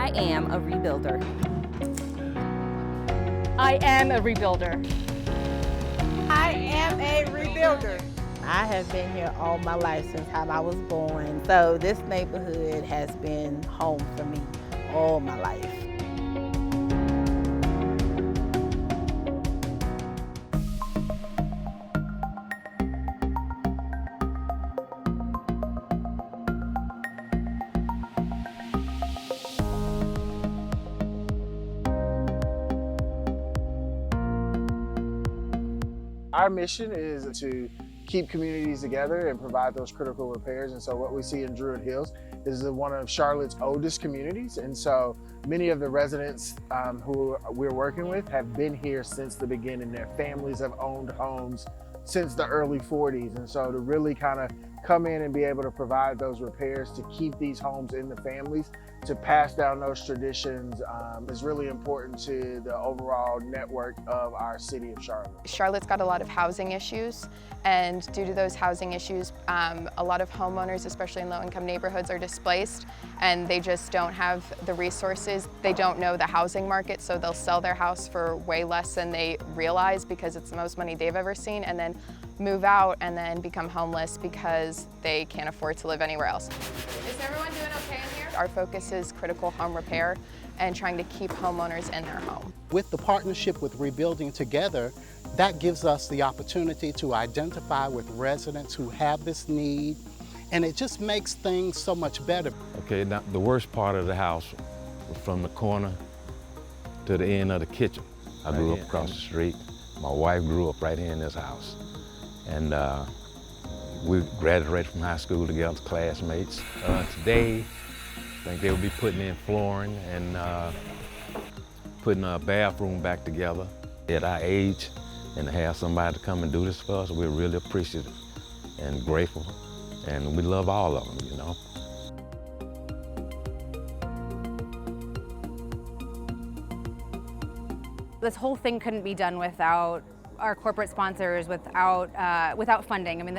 I am a rebuilder. I am a rebuilder. I am a rebuilder. I have been here all my life since how I was born. So this neighborhood has been home for me all my life. Our mission is to keep communities together and provide those critical repairs. And so what we see in Druid Hills is one of Charlotte's oldest communities. And so many of the residents who we're working with have been here since the beginning. Their families have owned homes since the early 40s. And so to really kind of come in and be able to provide those repairs to keep these homes in the families, to pass down those traditions is really important to the overall network of our city of Charlotte. Charlotte's got a lot of housing issues, and due to those housing issues, a lot of homeowners, especially in low-income neighborhoods, are displaced, and they just don't have the resources. They don't know the housing market, so they'll sell their house for way less than they realize because it's the most money they've ever seen, and then move out and then become homeless because they can't afford to live anywhere else. Is everyone doing okay in here? Our focus is critical home repair and trying to keep homeowners in their home. With the partnership with Rebuilding Together, that gives us the opportunity to identify with residents who have this need, and it just makes things so much better. Okay, now the worst part of the house was from the corner to the end of the kitchen. I grew up across the street. My wife grew up right here in this house. And we graduated from high school together, classmates. Today, I think they'll be putting in flooring and putting a bathroom back together. At our age, and to have somebody to come and do this for us, we're really appreciative and grateful. And we love all of them, you know. This whole thing couldn't be done without our corporate sponsors, without funding. I mean,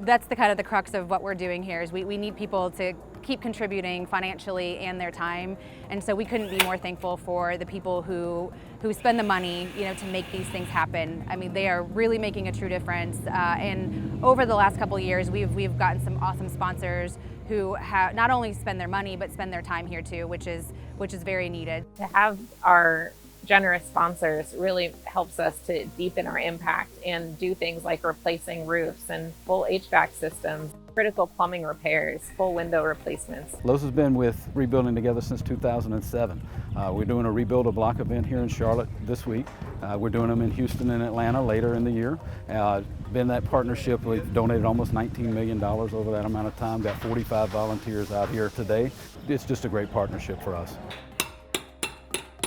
that's the kind of the crux of what we're doing here. Is we need people to keep contributing financially and their time, and so we couldn't be more thankful for the people who spend the money, you know, to make these things happen. I mean, they are really making a true difference. And over the last couple of years, we've gotten some awesome sponsors who have not only spend their money but spend their time here too, which is very needed. To have our generous sponsors really helps us to deepen our impact and do things like replacing roofs and full HVAC systems, critical plumbing repairs, full window replacements. Lowe's has been with Rebuilding Together since 2007. We're doing a Rebuild a Block event here in Charlotte this week. We're doing them in Houston and Atlanta later in the year. Been that partnership, we've donated almost $19 million over that amount of time, got 45 volunteers out here today. It's just a great partnership for us.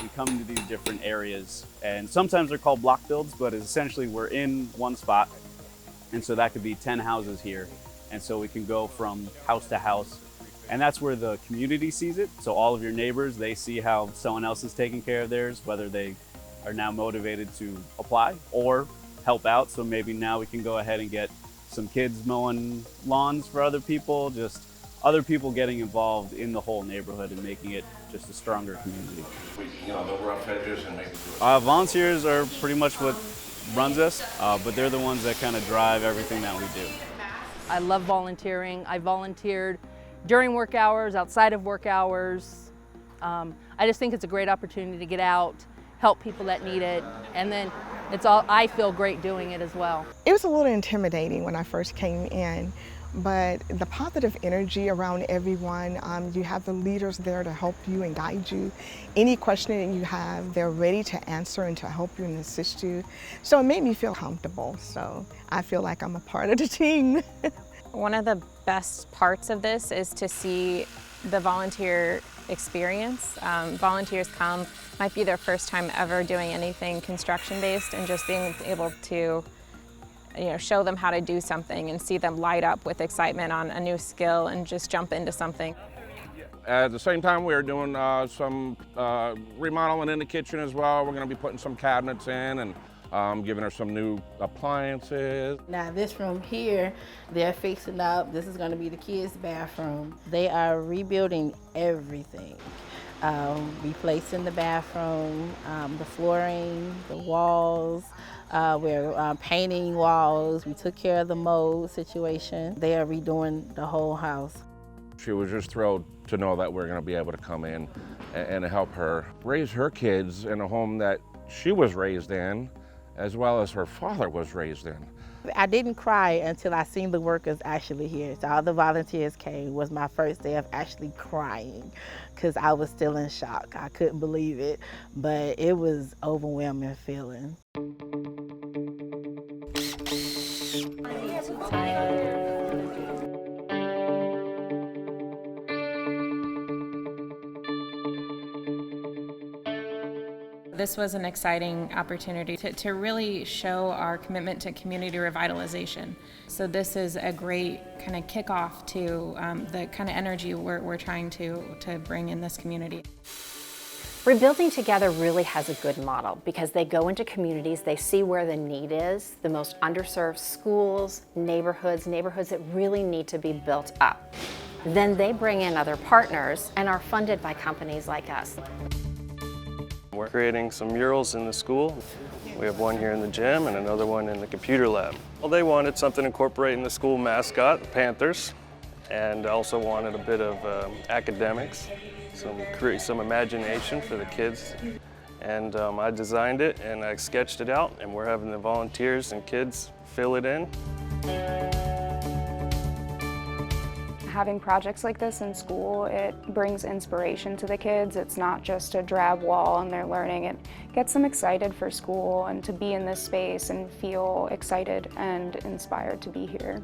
We come to these different areas, and sometimes they're called block builds, but essentially we're in one spot, and so that could be 10 houses here, and so we can go from house to house, and that's where the community sees it. So all of your neighbors, they see how someone else is taking care of theirs, whether they are now motivated to apply or help out. So maybe now we can go ahead and get some kids mowing lawns for other people, just other people getting involved in the whole neighborhood and making it just a stronger community. No rough edges and maybe volunteers are pretty much what runs us, but they're the ones that kind of drive everything that we do. I love volunteering. I volunteered during work hours, outside of work hours. I just think it's a great opportunity to get out, help people that need it, and then I feel great doing it as well. It was a little intimidating when I first came in, but the positive energy around everyone, you have the leaders there to help you and guide you. Any question that you have, they're ready to answer and to help you and assist you. So it made me feel comfortable. So I feel like I'm a part of the team. One of the best parts of this is to see the volunteer experience. Volunteers come, might be their first time ever doing anything construction-based, and just being able to show them how to do something and see them light up with excitement on a new skill and just jump into something. At the same time, we're doing some remodeling in the kitchen as well. We're going to be putting some cabinets in and giving her some new appliances. Now this room here, they're fixing up. This is going to be the kids' bathroom. They are rebuilding everything. replacing the bathroom, the flooring, the walls. We're painting walls. We took care of the mold situation. They are redoing the whole house. She was just thrilled to know that we're going to be able to come in and help her raise her kids in a home that she was raised in, as well as her father was raised in. I didn't cry until I seen the workers actually here. So all the volunteers came. It was my first day of actually crying because I was still in shock. I couldn't believe it, but it was overwhelming feeling. This was an exciting opportunity to really show our commitment to community revitalization. So this is a great kind of kickoff to the kind of energy we're trying to bring in this community. Rebuilding Together really has a good model because they go into communities, they see where the need is, the most underserved schools, neighborhoods that really need to be built up. Then they bring in other partners and are funded by companies like us. We're creating some murals in the school. We have one here in the gym and another one in the computer lab. Well, they wanted something incorporating the school mascot, the Panthers, and also wanted a bit of academics, some imagination for the kids. And I designed it and I sketched it out, and we're having the volunteers and kids fill it in. Having projects like this in school, it brings inspiration to the kids. It's not just a drab wall and they're learning. It gets them excited for school and to be in this space and feel excited and inspired to be here.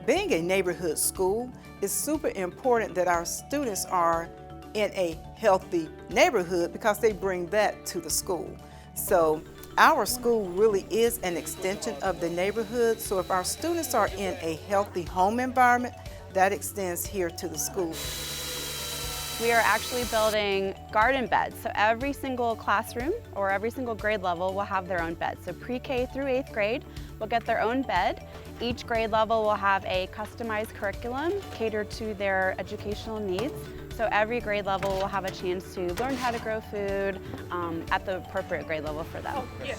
Being a neighborhood school, it's super important that our students are in a healthy neighborhood because they bring that to the school. So our school really is an extension of the neighborhood. So if our students are in a healthy home environment, that extends here to the school. We are actually building garden beds. So every single classroom or every single grade level will have their own bed. So pre-K through 8th grade will get their own bed. Each grade level will have a customized curriculum catered to their educational needs. So every grade level will have a chance to learn how to grow food at the appropriate grade level for them. I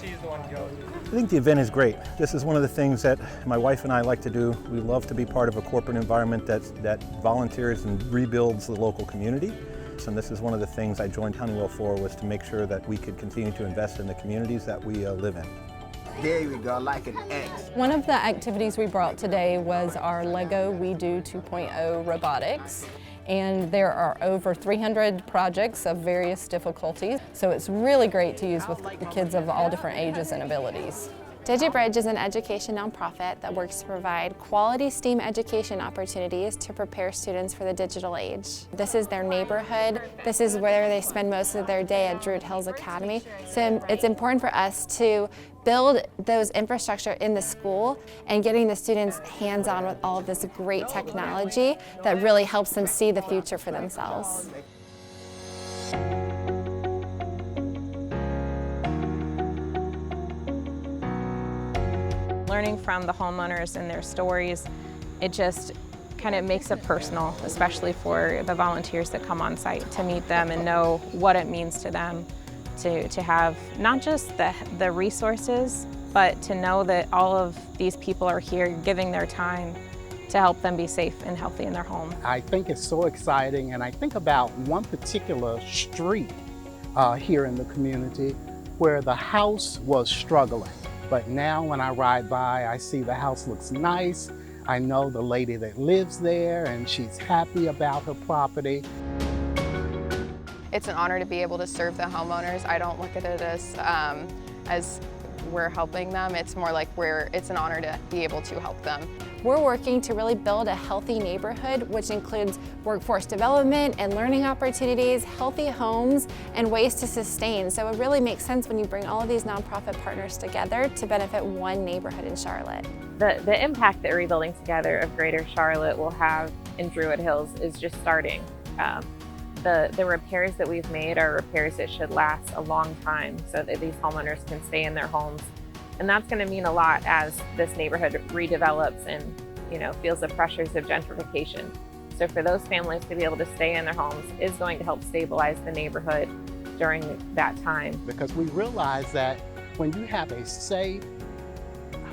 think the event is great. This is one of the things that my wife and I like to do. We love to be part of a corporate environment that volunteers and rebuilds the local community. And this is one of the things I joined Honeywell for, was to make sure that we could continue to invest in the communities that we live in. There we go, like an X. One of the activities we brought today was our Lego We Do 2.0 robotics. And there are over 300 projects of various difficulties. So it's really great to use with the kids of all different ages and abilities. DigiBridge is an education nonprofit that works to provide quality STEAM education opportunities to prepare students for the digital age. This is their neighborhood. This is where they spend most of their day at Druid Hills Academy. So it's important for us to build those infrastructure in the school and getting the students hands-on with all of this great technology that really helps them see the future for themselves. Learning from the homeowners and their stories, it just kind of makes it personal, especially for the volunteers that come on site, to meet them and know what it means to them to have not just the resources, but to know that all of these people are here giving their time to help them be safe and healthy in their home. I think it's so exciting, and I think about one particular street here in the community where the house was struggling. But now when I ride by, I see the house looks nice. I know the lady that lives there and she's happy about her property. It's an honor to be able to serve the homeowners. I don't look at it as we're helping them. It's more like it's an honor to be able to help them. We're working to really build a healthy neighborhood, which includes workforce development and learning opportunities, healthy homes, and ways to sustain. So it really makes sense when you bring all of these nonprofit partners together to benefit one neighborhood in Charlotte. The impact that Rebuilding Together of Greater Charlotte will have in Druid Hills is just starting. The repairs that we've made are repairs that should last a long time so that these homeowners can stay in their homes. And that's going to mean a lot as this neighborhood redevelops and feels the pressures of gentrification. So for those families to be able to stay in their homes is going to help stabilize the neighborhood during that time. Because we realize that when you have a safe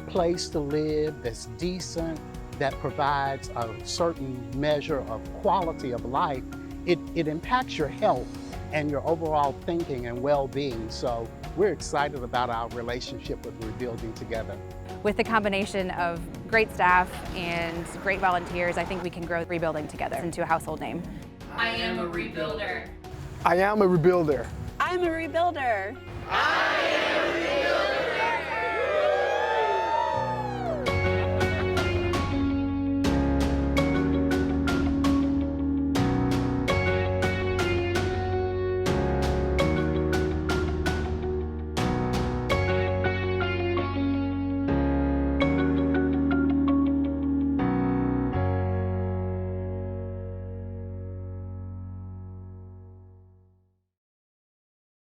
place to live that's decent, that provides a certain measure of quality of life, it impacts your health and your overall thinking and well-being. So we're excited about our relationship with Rebuilding Together. With the combination of great staff and great volunteers, I think we can grow Rebuilding Together into a household name. I am a rebuilder. I am a rebuilder. I'm a rebuilder. I am a rebuilder.